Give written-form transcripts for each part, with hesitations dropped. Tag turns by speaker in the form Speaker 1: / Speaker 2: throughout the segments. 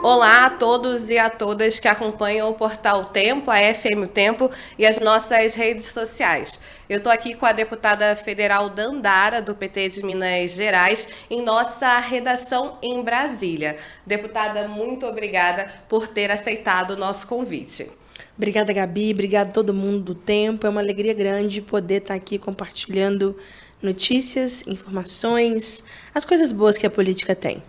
Speaker 1: Olá a todos e a todas que acompanham o Portal Tempo, a FM O Tempo e as nossas redes sociais. Eu estou aqui com a deputada federal Dandara, do PT de Minas Gerais, em nossa redação em Brasília. Deputada, muito obrigada por ter aceitado o nosso convite.
Speaker 2: Obrigada, Gabi. Obrigada a todo mundo do Tempo. É uma alegria grande poder estar aqui compartilhando notícias, informações, as coisas boas que a política tem.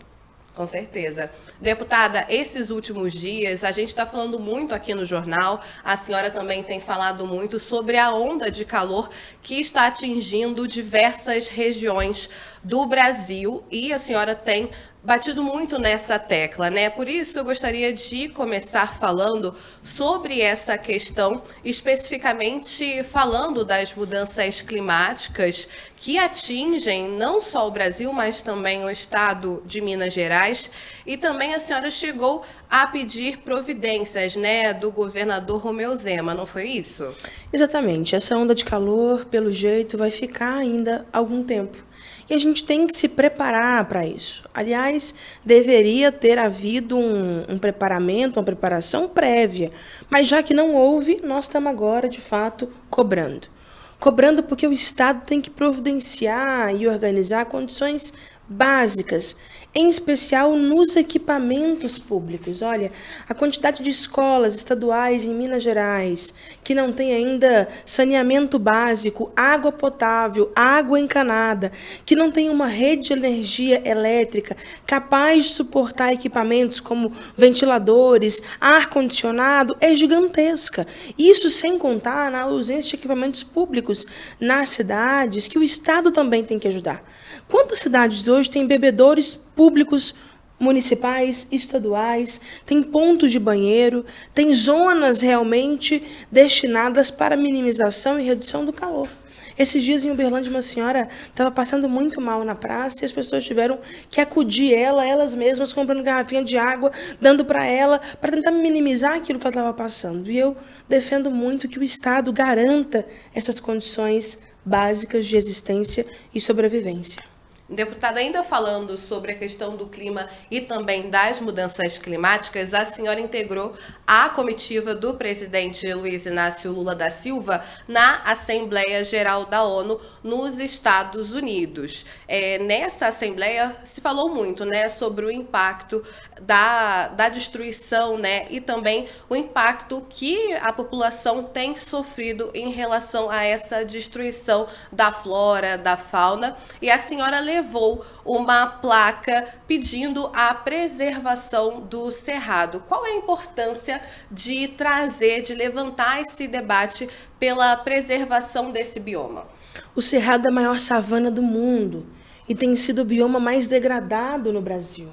Speaker 1: Com certeza. Deputada, esses últimos dias, a gente está falando muito aqui no jornal, a senhora também tem falado muito sobre a onda de calor que está atingindo diversas regiões do Brasil e a senhora tem batido muito nessa tecla, né? Por isso eu gostaria de começar falando sobre essa questão, especificamente falando das mudanças climáticas que atingem não só o Brasil, mas também o estado de Minas Gerais. E também a senhora chegou a pedir providências, né, do governador Romeu Zema, não foi isso?
Speaker 2: Exatamente. Essa onda de calor, pelo jeito, vai ficar ainda algum tempo. E a gente tem que se preparar para isso. Aliás, deveria ter havido um preparamento, uma preparação prévia. Mas já que não houve, nós estamos agora, de fato, cobrando. Cobrando porque o Estado tem que providenciar e organizar condições básicas, em especial nos equipamentos públicos. Olha, a quantidade de escolas estaduais em Minas Gerais que não tem ainda saneamento básico, água potável, água encanada, que não tem uma rede de energia elétrica capaz de suportar equipamentos como ventiladores, ar-condicionado, é gigantesca. Isso sem contar na ausência de equipamentos públicos nas cidades, que o Estado também tem que ajudar. Quantas cidades hoje têm bebedouros públicos municipais, estaduais, tem pontos de banheiro, tem zonas realmente destinadas para minimização e redução do calor? Esses dias em Uberlândia, uma senhora estava passando muito mal na praça e as pessoas tiveram que acudir elas mesmas, comprando garrafinha de água, dando para ela, para tentar minimizar aquilo que ela estava passando. E eu defendo muito que o Estado garanta essas condições básicas de existência e sobrevivência.
Speaker 1: Deputada, ainda falando sobre a questão do clima e também das mudanças climáticas, a senhora integrou a comitiva do presidente Luiz Inácio Lula da Silva na Assembleia Geral da ONU nos Estados Unidos. Nessa Assembleia se falou muito, né, sobre o impacto da destruição, né, e também o impacto que a população tem sofrido em relação a essa destruição da flora, da fauna. E a senhora levou uma placa pedindo a preservação do cerrado. Qual é a importância de trazer, de levantar esse debate pela preservação desse bioma?
Speaker 2: O cerrado é a maior savana do mundo e tem sido o bioma mais degradado no Brasil.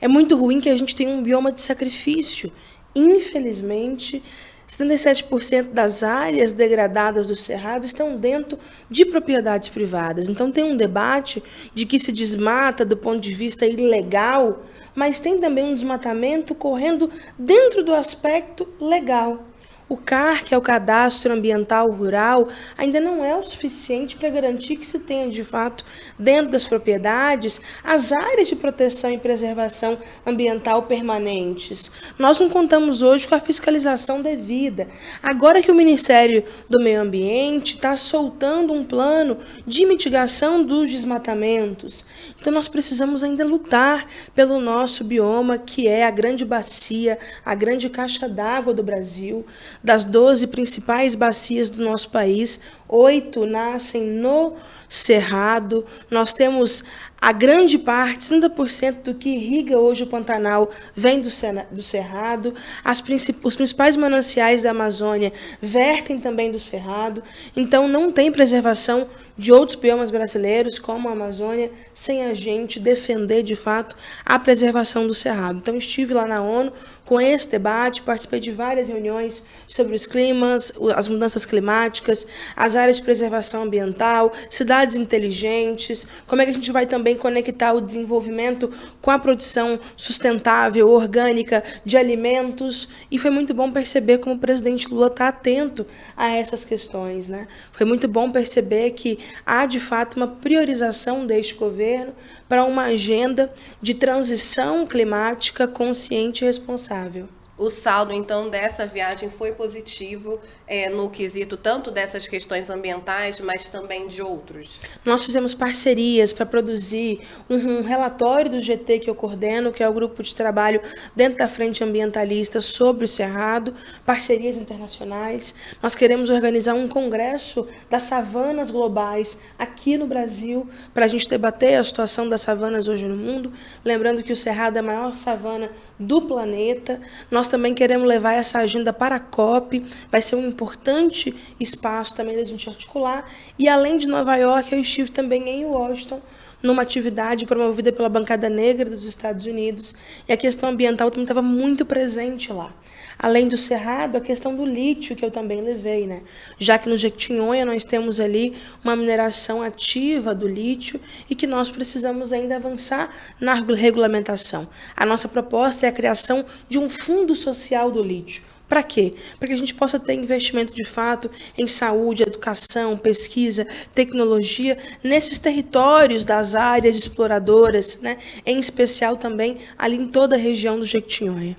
Speaker 2: É muito ruim que a gente tenha um bioma de sacrifício. Infelizmente, 77% das áreas degradadas do Cerrado estão dentro de propriedades privadas. Então tem um debate de que se desmata do ponto de vista ilegal, mas tem também um desmatamento correndo dentro do aspecto legal. O CAR, que é o Cadastro Ambiental Rural, ainda não é o suficiente para garantir que se tenha, de fato, dentro das propriedades, as áreas de proteção e preservação ambiental permanentes. Nós não contamos hoje com a fiscalização devida. Agora que o Ministério do Meio Ambiente está soltando um plano de mitigação dos desmatamentos, então nós precisamos ainda lutar pelo nosso bioma, que é a grande bacia, a grande caixa d'água do Brasil. Das 12 principais bacias do nosso país, 8 nascem no Cerrado. Nós temos a grande parte, 60% do que irriga hoje o Pantanal vem do Cerrado. Os principais mananciais da Amazônia vertem também do Cerrado. Então, não tem preservação de outros biomas brasileiros, como a Amazônia, sem a gente defender, de fato, a preservação do Cerrado. Então, estive lá na ONU com esse debate, participei de várias reuniões sobre os climas, as mudanças climáticas, as áreas de preservação ambiental, cidades inteligentes, como é que a gente vai também também conectar o desenvolvimento com a produção sustentável, orgânica de alimentos. E foi muito bom perceber como o presidente Lula está atento a essas questões, né? Foi muito bom perceber que há, de fato, uma priorização deste governo para uma agenda de transição climática consciente e responsável.
Speaker 1: O saldo, então, dessa viagem foi positivo no quesito tanto dessas questões ambientais, mas também de outros?
Speaker 2: Nós fizemos parcerias para produzir um relatório do GT que eu coordeno, que é o grupo de trabalho dentro da Frente Ambientalista sobre o Cerrado, parcerias internacionais. Nós queremos organizar um congresso das savanas globais aqui no Brasil, para a gente debater a situação das savanas hoje no mundo, lembrando que o Cerrado é a maior savana do planeta. Nós também queremos levar essa agenda para a COP, vai ser um importante espaço também da gente articular. E além de Nova York, eu estive também em Washington, numa atividade promovida pela Bancada Negra dos Estados Unidos, e a questão ambiental também estava muito presente lá. Além do Cerrado, a questão do lítio, que eu também levei, né? Já que no Jequitinhonha nós temos ali uma mineração ativa do lítio e que nós precisamos ainda avançar na regulamentação. A nossa proposta é a criação de um fundo social do lítio. Para quê? Para que a gente possa ter investimento de fato em saúde, educação, pesquisa, tecnologia, nesses territórios das áreas exploradoras, né? Em especial também ali em toda a região do Jequitinhonha.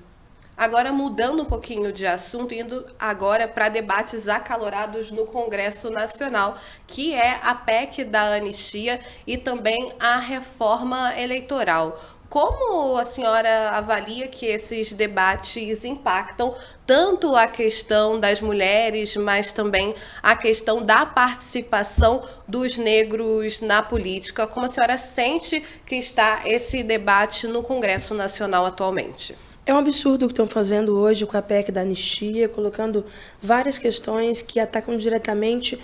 Speaker 1: Agora, mudando um pouquinho de assunto, indo agora para debates acalorados no Congresso Nacional, que é a PEC da anistia e também a reforma eleitoral. Como a senhora avalia que esses debates impactam tanto a questão das mulheres, mas também a questão da participação dos negros na política? Como a senhora sente que está esse debate no Congresso Nacional atualmente?
Speaker 2: É um absurdo o que estão fazendo hoje com a PEC da anistia, colocando várias questões que atacam diretamente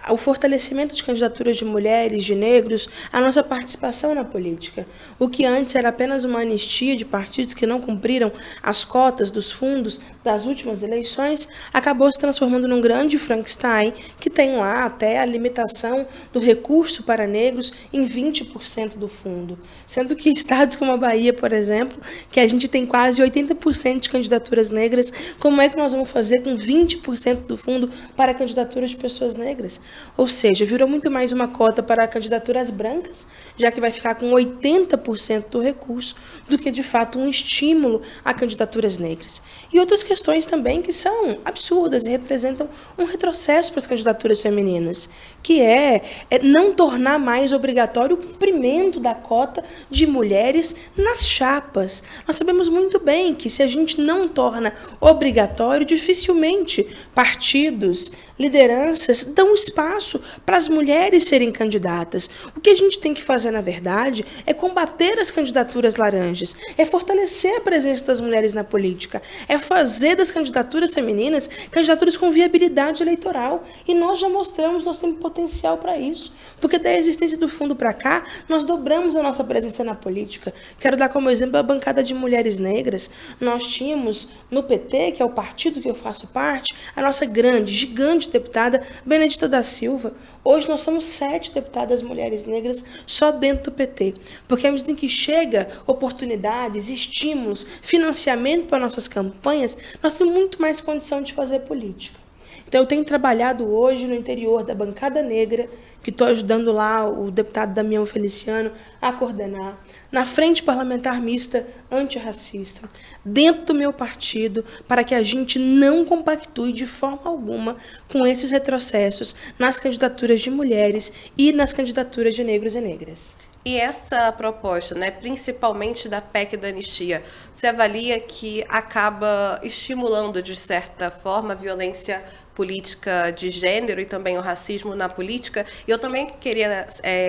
Speaker 2: o fortalecimento de candidaturas de mulheres, de negros, a nossa participação na política. O que antes era apenas uma anistia de partidos que não cumpriram as cotas dos fundos das últimas eleições, acabou se transformando num grande Frankenstein, que tem lá até a limitação do recurso para negros em 20% do fundo. Sendo que estados como a Bahia, por exemplo, que a gente tem quase 80% de candidaturas negras, como é que nós vamos fazer com 20% do fundo para candidaturas de pessoas negras? Ou seja, virou muito mais uma cota para candidaturas brancas, já que vai ficar com 80% do recurso, do que, de fato, um estímulo a candidaturas negras. E outras questões também que são absurdas e representam um retrocesso para as candidaturas femininas, que é não tornar mais obrigatório o cumprimento da cota de mulheres nas chapas. Nós sabemos muito bem que, se a gente não torna obrigatório, dificilmente partidos, lideranças dão espaço para as mulheres serem candidatas. O que a gente tem que fazer, na verdade, é combater as candidaturas laranjas, é fortalecer a presença das mulheres na política, é fazer das candidaturas femininas candidaturas com viabilidade eleitoral. E nós já mostramos, nós temos potencial para isso, porque da existência do fundo para cá, nós dobramos a nossa presença na política. Quero dar como exemplo a bancada de mulheres negras. Nós tínhamos no PT, que é o partido que eu faço parte, a nossa grande, gigante deputada Benedita da Silva. Hoje nós somos 7 deputadas mulheres negras só dentro do PT. Porque à medida em que chega oportunidades, estímulos, financiamento para nossas campanhas, nós temos muito mais condição de fazer política. Então, eu tenho trabalhado hoje no interior da bancada negra, que estou ajudando lá o deputado Damião Feliciano a coordenar, na frente parlamentar mista antirracista, dentro do meu partido, para que a gente não compactue de forma alguma com esses retrocessos nas candidaturas de mulheres e nas candidaturas de negros e negras.
Speaker 1: E essa proposta, né, principalmente da PEC da anistia, você avalia que acaba estimulando, de certa forma, a violência política de gênero e também o racismo na política? E eu também queria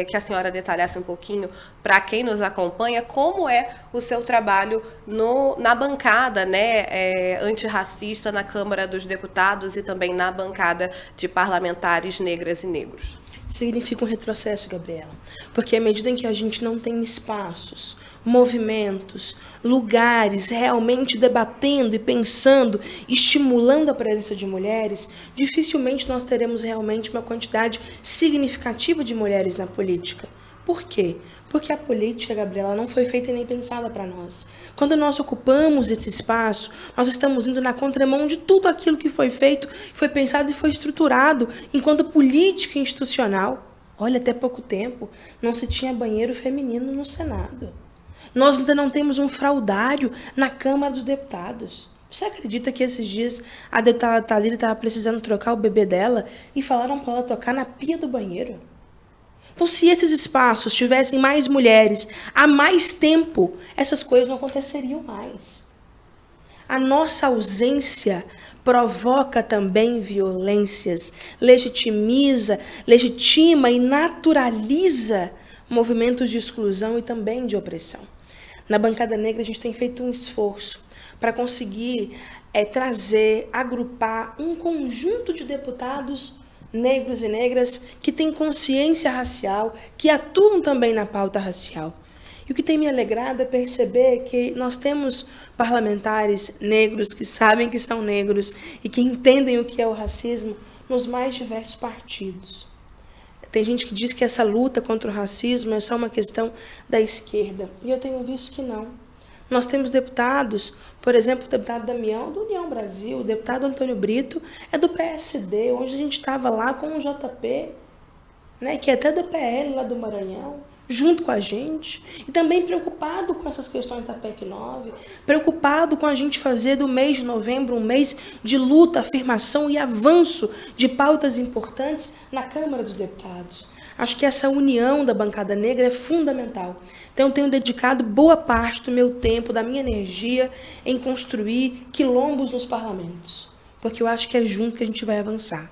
Speaker 1: que a senhora detalhasse um pouquinho, para quem nos acompanha, como é o seu trabalho na bancada, né, antirracista na Câmara dos Deputados e também na bancada de parlamentares negras e negros.
Speaker 2: Significa um retrocesso, Gabriela, porque à medida em que a gente não tem espaços, movimentos, lugares realmente debatendo e pensando, estimulando a presença de mulheres, dificilmente nós teremos realmente uma quantidade significativa de mulheres na política. Por quê? Porque a política, Gabriela, não foi feita e nem pensada para nós. Quando nós ocupamos esse espaço, nós estamos indo na contramão de tudo aquilo que foi feito, foi pensado e foi estruturado enquanto política institucional. Olha, até pouco tempo não se tinha banheiro feminino no Senado. Nós ainda não temos um fraudário na Câmara dos Deputados. Você acredita que esses dias a deputada Thalíria estava precisando trocar o bebê dela e falaram para ela tocar na pia do banheiro? Então, se esses espaços tivessem mais mulheres há mais tempo, essas coisas não aconteceriam mais. A nossa ausência provoca também violências, legitima e naturaliza movimentos de exclusão e também de opressão. Na Bancada Negra, a gente tem feito um esforço para conseguir trazer, agrupar um conjunto de deputados negros e negras que têm consciência racial, que atuam também na pauta racial. E o que tem me alegrado é perceber que nós temos parlamentares negros que sabem que são negros e que entendem o que é o racismo nos mais diversos partidos. Tem gente que diz que essa luta contra o racismo é só uma questão da esquerda. E eu tenho visto que não. Nós temos deputados, por exemplo, o deputado Damião, do União Brasil, o deputado Antônio Brito, é do PSD, onde a gente estava lá com o JP, né, que é até do PL lá do Maranhão, junto com a gente, e também preocupado com essas questões da PEC 9, preocupado com a gente fazer do mês de novembro um mês de luta, afirmação e avanço de pautas importantes na Câmara dos Deputados. Acho que essa união da Bancada Negra é fundamental. Então, eu tenho dedicado boa parte do meu tempo, da minha energia, em construir quilombos nos parlamentos, porque eu acho que é junto que a gente vai avançar.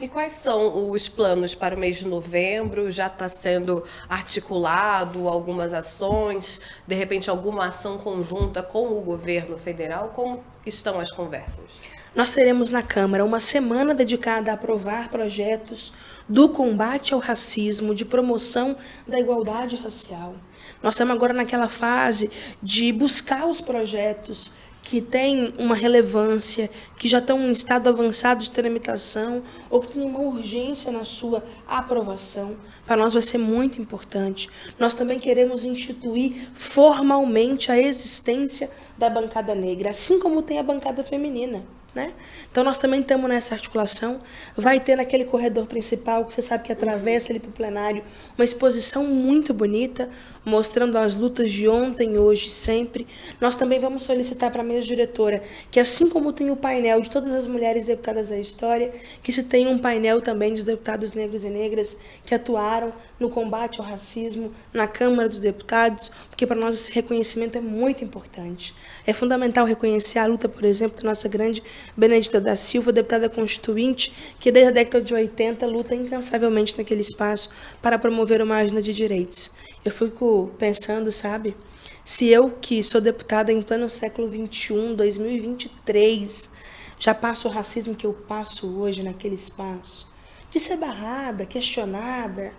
Speaker 1: E quais são os planos para o mês de novembro? Já está sendo articulado algumas ações, de repente alguma ação conjunta com o governo federal? Como estão as conversas?
Speaker 2: Nós teremos na Câmara uma semana dedicada a aprovar projetos do combate ao racismo, de promoção da igualdade racial. Nós estamos agora naquela fase de buscar os projetos que têm uma relevância, que já estão em estado avançado de tramitação ou que têm uma urgência na sua aprovação. Para nós vai ser muito importante. Nós também queremos instituir formalmente a existência da Bancada Negra, assim como tem a Bancada Feminina. Né? Então, nós também estamos nessa articulação. Vai ter naquele corredor principal, que você sabe que atravessa ali para o plenário, uma exposição muito bonita, mostrando as lutas de ontem, hoje e sempre. Nós também vamos solicitar para a mesa diretora que, assim como tem o painel de todas as mulheres deputadas da história, que se tenha um painel também dos deputados negros e negras que atuaram no combate ao racismo na Câmara dos Deputados, porque para nós esse reconhecimento é muito importante. É fundamental reconhecer a luta, por exemplo, da nossa grande Benedita da Silva, deputada constituinte, que desde a década de 80 luta incansavelmente naquele espaço para promover uma agenda de direitos. Eu fico pensando, sabe, se eu, que sou deputada em pleno século XXI, 2023, já passo o racismo que eu passo hoje naquele espaço, de ser barrada, questionada,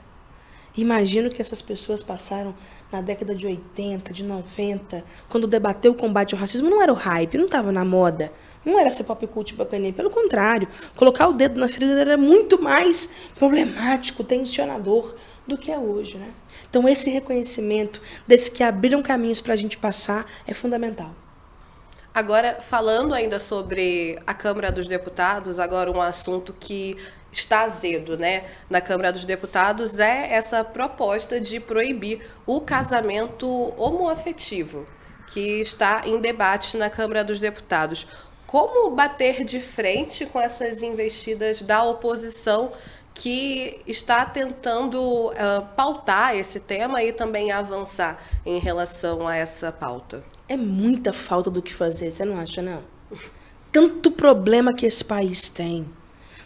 Speaker 2: imagino que essas pessoas passaram na década de 80, de 90, quando debateu o combate ao racismo, não era o hype, não estava na moda, não era ser pop cult bacaninha, pelo contrário, colocar o dedo na ferida era muito mais problemático, tensionador do que é hoje, né? Então, esse reconhecimento desses que abriram caminhos para a gente passar é fundamental.
Speaker 1: Agora, falando ainda sobre a Câmara dos Deputados, agora um assunto que está azedo, né, na Câmara dos Deputados é essa proposta de proibir o casamento homoafetivo, que está em debate na Câmara dos Deputados. Como bater de frente com essas investidas da oposição que está tentando pautar esse tema e também avançar em relação a essa pauta?
Speaker 2: É muita falta do que fazer, você não acha, não? Tanto problema que esse país tem.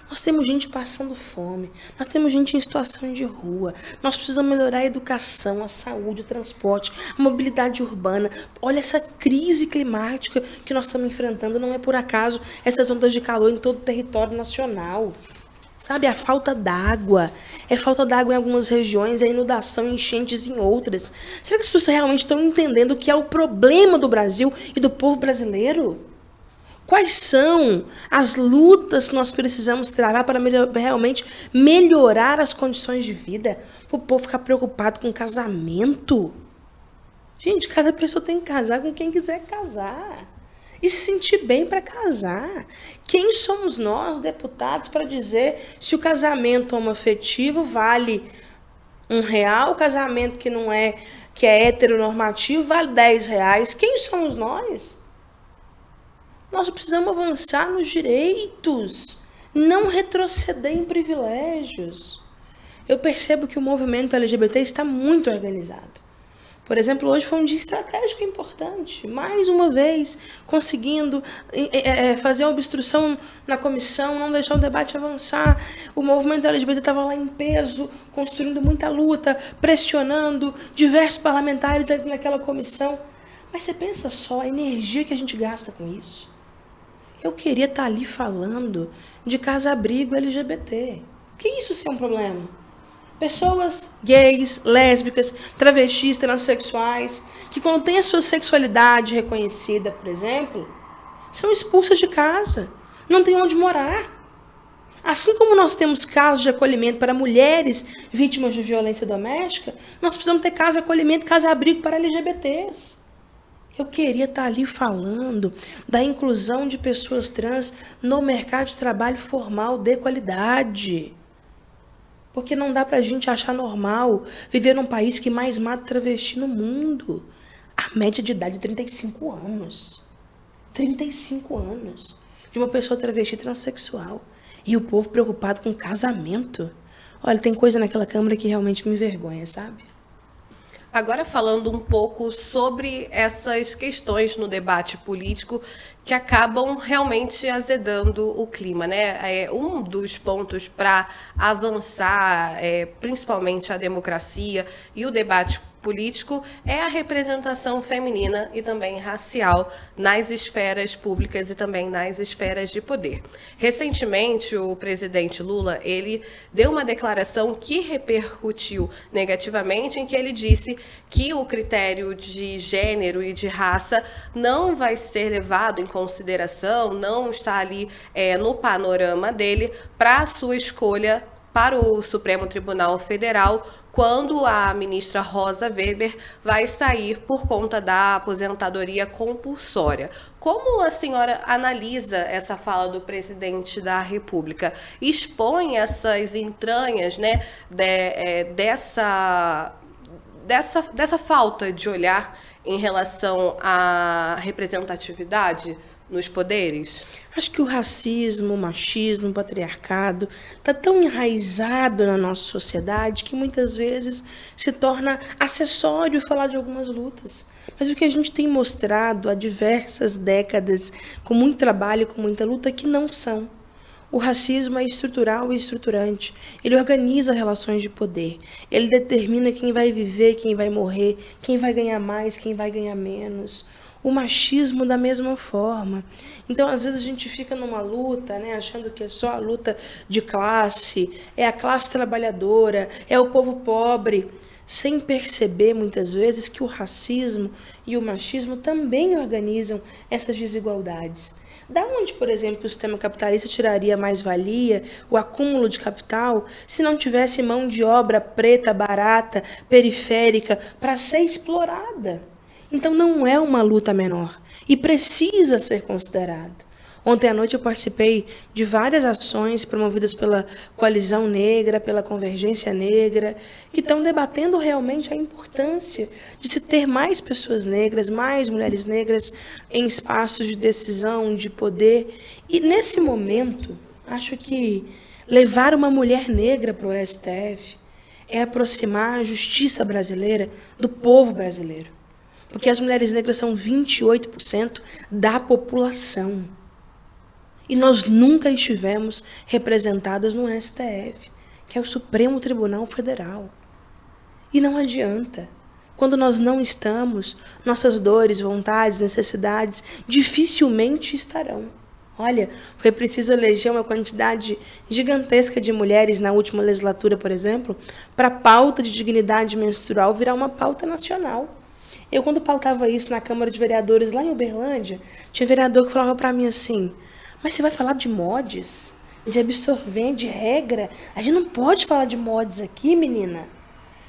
Speaker 2: Nós temos gente passando fome, nós temos gente em situação de rua, nós precisamos melhorar a educação, a saúde, o transporte, a mobilidade urbana. Olha essa crise climática que nós estamos enfrentando, não é por acaso essas ondas de calor em todo o território nacional. Sabe, a falta d'água. É falta d'água em algumas regiões, é inundação, enchentes em outras. Será que as pessoas realmente estão entendendo o que é o problema do Brasil e do povo brasileiro? Quais são as lutas que nós precisamos travar para realmente melhorar as condições de vida? Para o povo ficar preocupado com casamento. Gente, cada pessoa tem que casar com quem quiser casar. E se sentir bem para casar. Quem somos nós, deputados, para dizer se o casamento homoafetivo vale R$1, o casamento que é heteronormativo, vale R$10? Quem somos nós? Nós precisamos avançar nos direitos, não retroceder em privilégios. Eu percebo que o movimento LGBT está muito organizado. Por exemplo, hoje foi um dia estratégico importante. Mais uma vez, conseguindo fazer uma obstrução na comissão, não deixar o debate avançar. O movimento LGBT estava lá em peso, construindo muita luta, pressionando diversos parlamentares naquela comissão. Mas você pensa só a energia que a gente gasta com isso. Eu queria estar ali falando de casa-abrigo LGBT. Que isso ser um problema? Pessoas gays, lésbicas, travestis, transexuais, que quando têm a sua sexualidade reconhecida, por exemplo, são expulsas de casa, não têm onde morar. Assim como nós temos casos de acolhimento para mulheres vítimas de violência doméstica, nós precisamos ter casa de acolhimento, casa-abrigo para LGBTs. Eu queria estar ali falando da inclusão de pessoas trans no mercado de trabalho formal de qualidade. Porque não dá para a gente achar normal viver num país que mais mata travesti no mundo. A média de idade é 35 anos. 35 anos. De uma pessoa travesti transexual. E o povo preocupado com casamento. Olha, tem coisa naquela Câmara que realmente me envergonha, sabe?
Speaker 1: Agora falando um pouco sobre essas questões no debate político que acabam realmente azedando o clima, né? Um dos pontos para avançar, principalmente a democracia e o debate político, é a representação feminina e também racial nas esferas públicas e também nas esferas de poder. Recentemente, o presidente Lula, ele deu uma declaração que repercutiu negativamente, em que ele disse que o critério de gênero e de raça não vai ser levado em consideração, não está ali no panorama dele para a sua escolha para o Supremo Tribunal Federal, quando a ministra Rosa Weber vai sair por conta da aposentadoria compulsória. Como a senhora analisa essa fala do presidente da República? Expõe essas entranhas, né, dessa falta de olhar em relação à representatividade nos poderes?
Speaker 2: Acho que o racismo, o machismo, o patriarcado está tão enraizado na nossa sociedade que muitas vezes se torna acessório falar de algumas lutas. Mas o que a gente tem mostrado há diversas décadas, com muito trabalho, com muita luta, é que não são. O racismo é estrutural e estruturante. Ele organiza relações de poder. Ele determina quem vai viver, quem vai morrer, quem vai ganhar mais, quem vai ganhar menos. O machismo da mesma forma. Então, às vezes, a gente fica numa luta, né, achando que é só a luta de classe, é a classe trabalhadora, é o povo pobre, sem perceber, muitas vezes, que o racismo e o machismo também organizam essas desigualdades. Da onde, por exemplo, que o sistema capitalista tiraria mais-valia, o acúmulo de capital, se não tivesse mão de obra preta, barata, periférica, para ser explorada? Então não é uma luta menor e precisa ser considerado. Ontem à noite eu participei de várias ações promovidas pela Coalizão Negra, pela Convergência Negra, que estão debatendo realmente a importância de se ter mais pessoas negras, mais mulheres negras em espaços de decisão, de poder. E nesse momento, acho que levar uma mulher negra para o STF é aproximar a justiça brasileira do povo brasileiro. Porque as mulheres negras são 28% da população. E nós nunca estivemos representadas no STF, que é o Supremo Tribunal Federal. E não adianta. Quando nós não estamos, nossas dores, vontades, necessidades dificilmente estarão. Olha, foi preciso eleger uma quantidade gigantesca de mulheres na última legislatura, por exemplo, para a pauta de dignidade menstrual virar uma pauta nacional. Eu, quando pautava isso na Câmara de Vereadores lá em Uberlândia, tinha vereador que falava para mim assim, mas você vai falar de mods? De absorvente, de regra? A gente não pode falar de mods aqui, menina.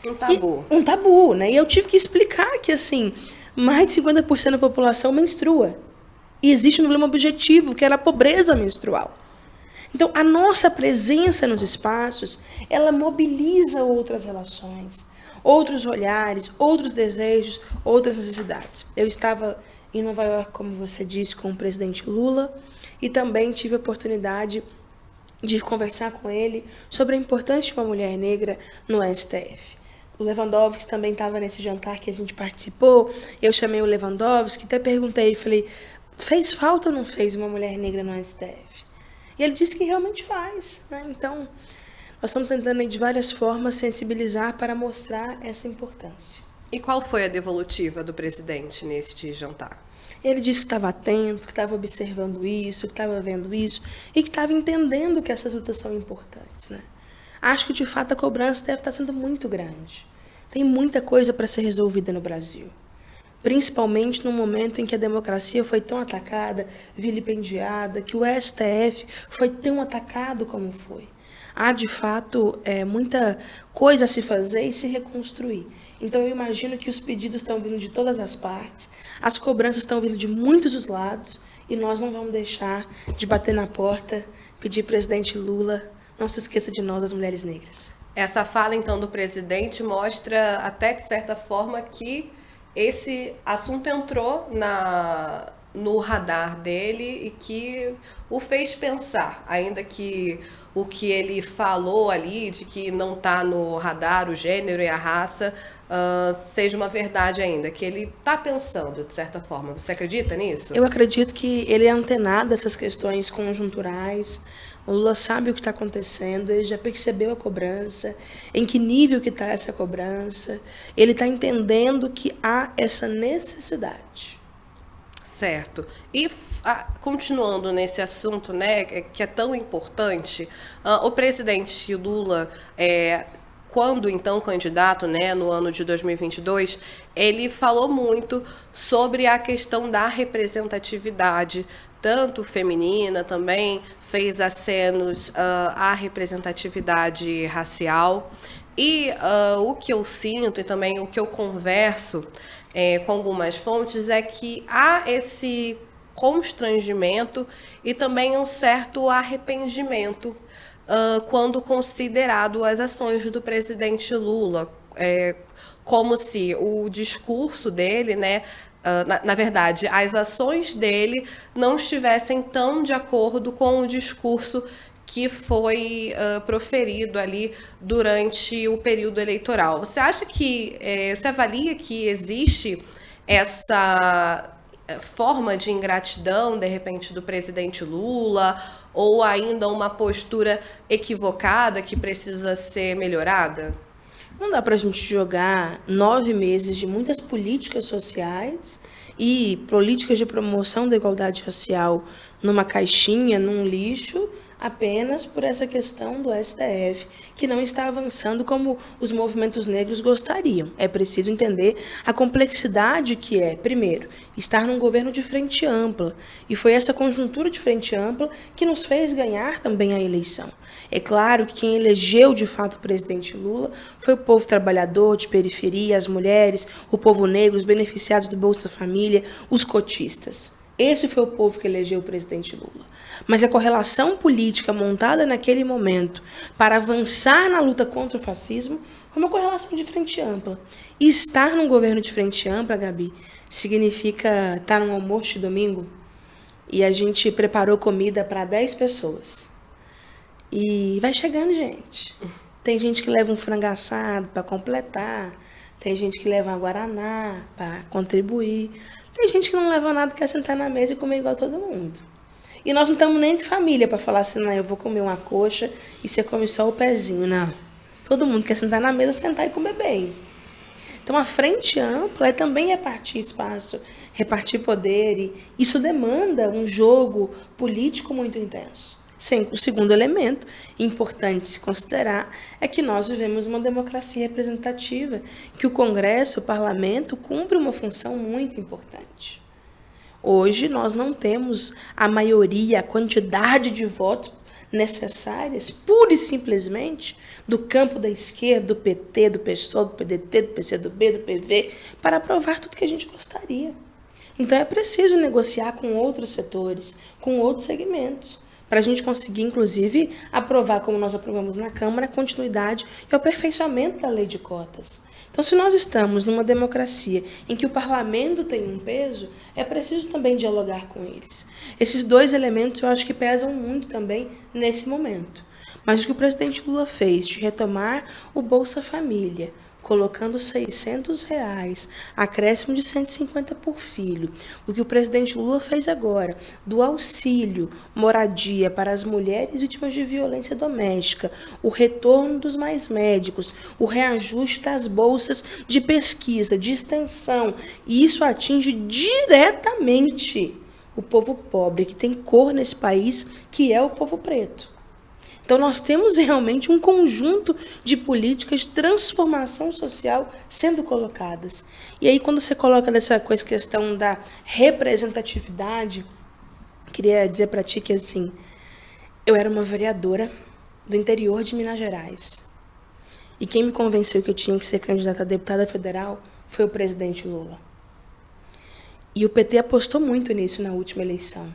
Speaker 1: Um tabu.
Speaker 2: Um tabu, né? E eu tive que explicar que, assim, mais de 50% da população menstrua. E existe um problema objetivo, que era a pobreza menstrual. Então, a nossa presença nos espaços, ela mobiliza outras relações, outros olhares, outros desejos, outras necessidades. Eu estava em Nova York, como você disse, com o presidente Lula, e também tive a oportunidade de conversar com ele sobre a importância de uma mulher negra no STF. O Lewandowski também estava nesse jantar que a gente participou. Eu chamei o Lewandowski, até perguntei, falei, fez falta ou não fez uma mulher negra no STF? E ele disse que realmente faz, né? Então, nós estamos tentando de várias formas sensibilizar para mostrar essa importância.
Speaker 1: E qual foi a devolutiva do presidente neste jantar?
Speaker 2: Ele disse que estava atento, que estava observando isso, que estava vendo isso e que estava entendendo que essas lutas são importantes, né? Acho que, de fato, a cobrança deve estar sendo muito grande. Tem muita coisa para ser resolvida no Brasil. Principalmente no momento em que a democracia foi tão atacada, vilipendiada, que o STF foi tão atacado como foi. Há, de fato, muita coisa a se fazer e se reconstruir. Então, eu imagino que os pedidos estão vindo de todas as partes, as cobranças estão vindo de muitos dos lados, e nós não vamos deixar de bater na porta, pedir presidente Lula, não se esqueça de nós, as mulheres negras.
Speaker 1: Essa fala, então, do presidente mostra, até de certa forma, que esse assunto entrou no radar dele e que o fez pensar, ainda que o que ele falou ali, de que não está no radar o gênero e a raça, seja uma verdade ainda, que ele está pensando, de certa forma. Você acredita nisso?
Speaker 2: Eu acredito que ele é antenado a essas questões conjunturais. O Lula sabe o que está acontecendo, ele já percebeu a cobrança, em que nível que está essa cobrança. Ele está entendendo que há essa necessidade.
Speaker 1: Certo. E continuando nesse assunto, né, que é tão importante, o presidente Lula, quando então candidato, né, no ano de 2022, ele falou muito sobre a questão da representatividade, tanto feminina, também fez acenos à representatividade racial. E o que eu sinto e também o que eu converso com algumas fontes é que há esse constrangimento e também um certo arrependimento quando considerado as ações do presidente Lula, como se o discurso dele, né, na verdade, as ações dele não estivessem tão de acordo com o discurso que foi proferido ali durante o período eleitoral. Você acha que, você avalia que existe essa forma de ingratidão, de repente, do presidente Lula, ou ainda uma postura equivocada que precisa ser melhorada?
Speaker 2: Não dá para a gente jogar 9 meses de muitas políticas sociais e políticas de promoção da igualdade racial numa caixinha, num lixo, apenas por essa questão do STF, que não está avançando como os movimentos negros gostariam. É preciso entender a complexidade que é, primeiro, estar num governo de frente ampla. E foi essa conjuntura de frente ampla que nos fez ganhar também a eleição. É claro que quem elegeu de fato o presidente Lula foi o povo trabalhador de periferia, as mulheres, o povo negro, os beneficiados do Bolsa Família, os cotistas. Esse foi o povo que elegeu o presidente Lula. Mas a correlação política montada naquele momento para avançar na luta contra o fascismo foi uma correlação de frente ampla. E estar num governo de frente ampla, Gabi, significa estar num almoço de domingo e a gente preparou comida para 10 pessoas. E vai chegando gente. Tem gente que leva um frango assado para completar, tem gente que leva uma guaraná para contribuir. Tem gente que não leva nada, quer sentar na mesa e comer igual todo mundo. E nós não estamos nem de família para falar assim, não, eu vou comer uma coxa e você come só o pezinho. Não. Todo mundo quer sentar na mesa, sentar e comer bem. Então, a frente ampla é também repartir espaço, repartir poder. E isso demanda um jogo político muito intenso. O segundo elemento importante se considerar é que nós vivemos uma democracia representativa, que o Congresso, o Parlamento, cumpre uma função muito importante. Hoje nós não temos a maioria, a quantidade de votos necessárias, pura e simplesmente, do campo da esquerda, do PT, do PSOL, do PDT, do PCdoB, do PV, para aprovar tudo que a gente gostaria. Então é preciso negociar com outros setores, com outros segmentos, para a gente conseguir, inclusive, aprovar, como nós aprovamos na Câmara, a continuidade e o aperfeiçoamento da lei de cotas. Então, se nós estamos numa democracia em que o parlamento tem um peso, é preciso também dialogar com eles. Esses dois elementos eu acho que pesam muito também nesse momento. Mas o que o presidente Lula fez de retomar o Bolsa Família, colocando R$600, acréscimo de 150 por filho. O que o presidente Lula fez agora, do auxílio moradia para as mulheres vítimas de violência doméstica, o retorno dos mais médicos, o reajuste das bolsas de pesquisa, de extensão. E isso atinge diretamente o povo pobre, que tem cor nesse país, que é o povo preto. Então, nós temos realmente um conjunto de políticas de transformação social sendo colocadas. E aí, quando você coloca nessa questão da representatividade, queria dizer para ti que, assim, eu era uma vereadora do interior de Minas Gerais. E quem me convenceu que eu tinha que ser candidata a deputada federal foi o presidente Lula. E o PT apostou muito nisso na última eleição.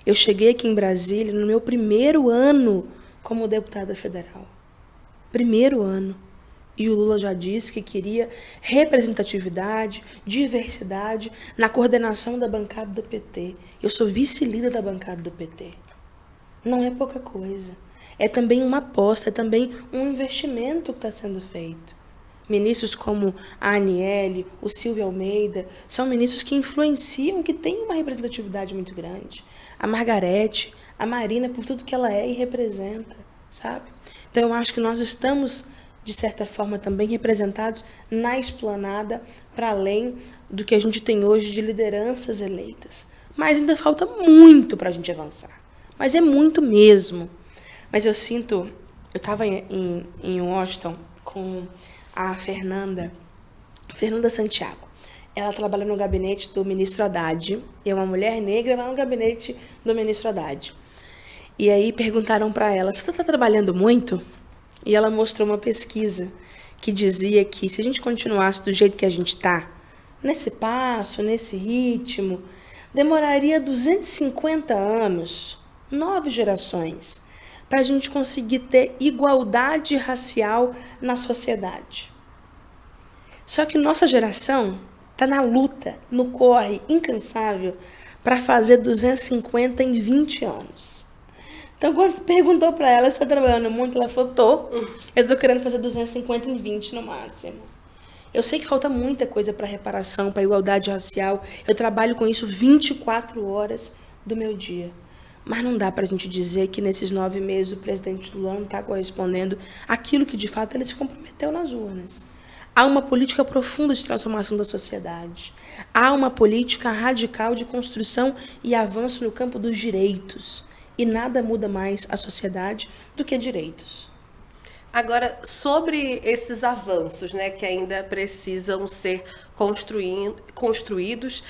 Speaker 2: Eu cheguei aqui em Brasília no meu primeiro ano como deputada federal. Primeiro ano. E o Lula já disse que queria representatividade, diversidade na coordenação da bancada do PT. Eu sou vice-líder da bancada do PT. Não é pouca coisa. É também uma aposta, é também um investimento que está sendo feito. Ministros como a Aniele, o Silvio Almeida, são ministros que influenciam, que têm uma representatividade muito grande. A Margarete, a Marina, por tudo que ela é e representa, sabe? Então, eu acho que nós estamos, de certa forma, também representados na esplanada, para além do que a gente tem hoje de lideranças eleitas. Mas ainda falta muito para a gente avançar. Mas é muito mesmo. Mas eu sinto... Eu estava em Washington com a Fernanda Santiago. Ela trabalha no gabinete do ministro Haddad. E é uma mulher negra lá no gabinete do ministro Haddad. E aí perguntaram para ela, você está trabalhando muito? E ela mostrou uma pesquisa que dizia que se a gente continuasse do jeito que a gente está, nesse passo, nesse ritmo, demoraria 250 anos, 9 gerações, para a gente conseguir ter igualdade racial na sociedade. Só que nossa geração está na luta, no corre incansável, para fazer 250 em 20 anos. Então, quando você perguntou para ela, você está trabalhando muito? Ela falou, eu estou querendo fazer 250 em 20 no máximo. Eu sei que falta muita coisa para reparação, para igualdade racial. Eu trabalho com isso 24 horas do meu dia. Mas não dá para a gente dizer que nesses 9 meses o presidente Lula não está correspondendo àquilo que, de fato, ele se comprometeu nas urnas. Há uma política profunda de transformação da sociedade. Há uma política radical de construção e avanço no campo dos direitos. E nada muda mais a sociedade do que direitos.
Speaker 1: Agora, sobre esses avanços, né, que ainda precisam ser construídos,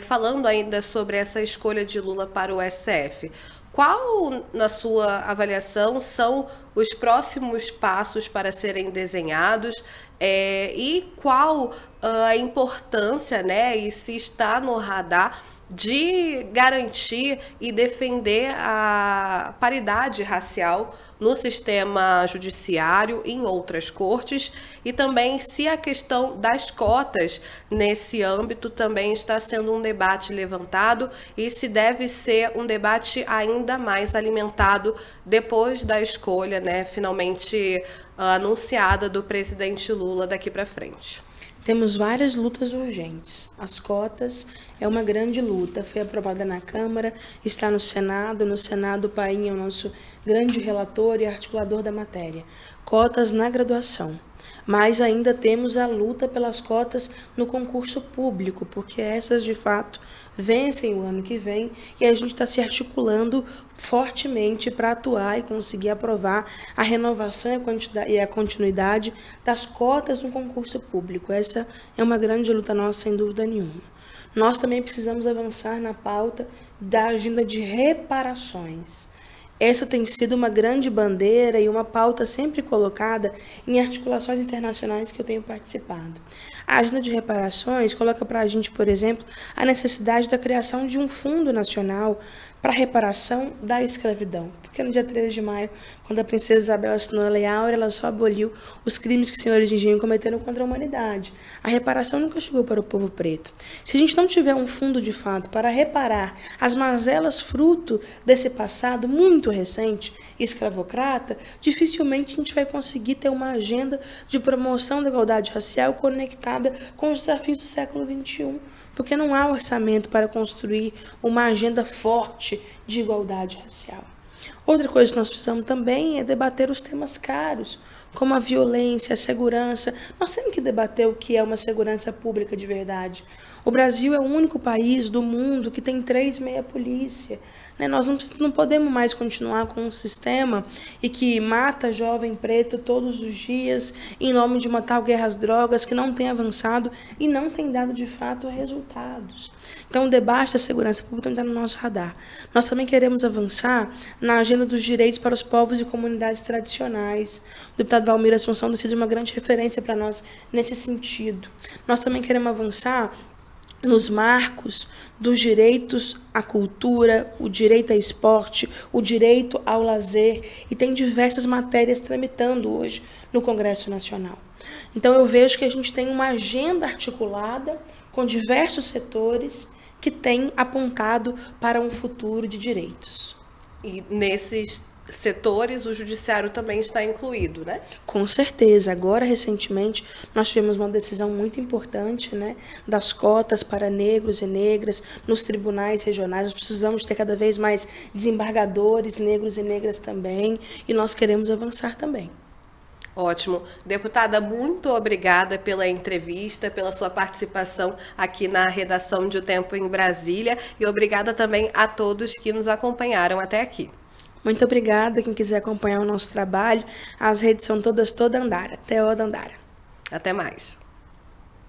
Speaker 1: falando ainda sobre essa escolha de Lula para o STF, qual, na sua avaliação, são os próximos passos para serem desenhados e qual a importância, né, e se está no radar de garantir e defender a paridade racial no sistema judiciário e em outras cortes, e também se a questão das cotas nesse âmbito também está sendo um debate levantado e se deve ser um debate ainda mais alimentado depois da escolha, né, finalmente anunciada do presidente Lula daqui para frente.
Speaker 2: Temos várias lutas urgentes. As cotas é uma grande luta. Foi aprovada na Câmara, está no Senado. No Senado, o Paim é o nosso grande relator e articulador da matéria. Cotas na graduação. Mas ainda temos a luta pelas cotas no concurso público, porque essas, de fato, vencem o ano que vem e a gente está se articulando fortemente para atuar e conseguir aprovar a renovação e a continuidade das cotas no concurso público. Essa é uma grande luta nossa, sem dúvida nenhuma. Nós também precisamos avançar na pauta da agenda de reparações. Essa tem sido uma grande bandeira e uma pauta sempre colocada em articulações internacionais que eu tenho participado. A agenda de reparações coloca para a gente, por exemplo, a necessidade da criação de um fundo nacional para a reparação da escravidão. Porque no dia 13 de maio, quando a princesa Isabel assinou a Lei Áurea, ela só aboliu os crimes que os senhores de engenho cometeram contra a humanidade. A reparação nunca chegou para o povo preto. Se a gente não tiver um fundo de fato para reparar as mazelas fruto desse passado muito recente, escravocrata, dificilmente a gente vai conseguir ter uma agenda de promoção da igualdade racial conectada com os desafios do século XXI, porque não há orçamento para construir uma agenda forte de igualdade racial. Outra coisa que nós precisamos também é debater os temas caros, como a violência, a segurança. Nós temos que debater o que é uma segurança pública de verdade. O Brasil é o único país do mundo que tem 3,5 polícia. Nós não podemos mais continuar com um sistema e que mata jovem preto todos os dias em nome de uma tal guerra às drogas que não tem avançado e não tem dado, de fato, resultados. Então, o debate da segurança pública está no nosso radar. Nós também queremos avançar na agenda dos direitos para os povos e comunidades tradicionais. O deputado Valmir Assunção tem sido uma grande referência para nós nesse sentido. Nós também queremos avançar nos marcos dos direitos à cultura, o direito ao esporte, o direito ao lazer, e tem diversas matérias tramitando hoje no Congresso Nacional. Então, eu vejo que a gente tem uma agenda articulada com diversos setores que tem apontado para um futuro de direitos.
Speaker 1: E nesses setores, o judiciário também está incluído, né?
Speaker 2: Com certeza. Agora, recentemente, nós tivemos uma decisão muito importante, né, das cotas para negros e negras nos tribunais regionais. Nós precisamos ter cada vez mais desembargadores negros e negras também, e nós queremos avançar também.
Speaker 1: Ótimo. Deputada, muito obrigada pela entrevista, pela sua participação aqui na redação de O Tempo em Brasília, e obrigada também a todos que nos acompanharam até aqui.
Speaker 2: Muito obrigada. Quem quiser acompanhar o nosso trabalho, as redes são todas Toda Andara, TO Dandara.
Speaker 1: Até mais.